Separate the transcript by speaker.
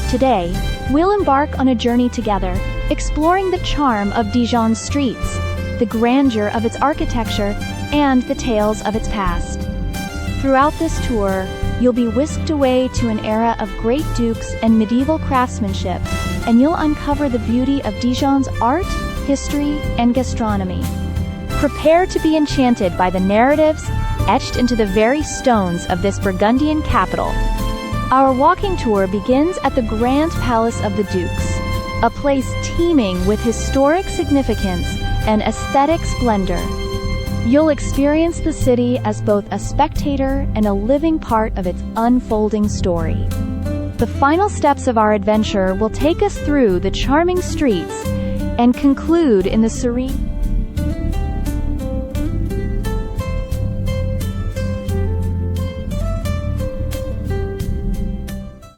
Speaker 1: Today, we'll embark on a journey together, exploring the charm of Dijon's streets, the grandeur of its architecture, and the tales of its past. Throughout this tour, you'll be whisked away to an era of great dukes and medieval craftsmanship, and you'll uncover the beauty of Dijon's art, history, and gastronomy. Prepare to be enchanted by the narratives etched into the very stones of this Burgundian capital. Our walking tour begins at the Grand Palace of the Dukes, a place teeming with historic significance and aesthetic splendor. You'll experience the city as both a spectator and a living part of its unfolding story. The final steps of our adventure will take us through the charming streets and conclude in the serene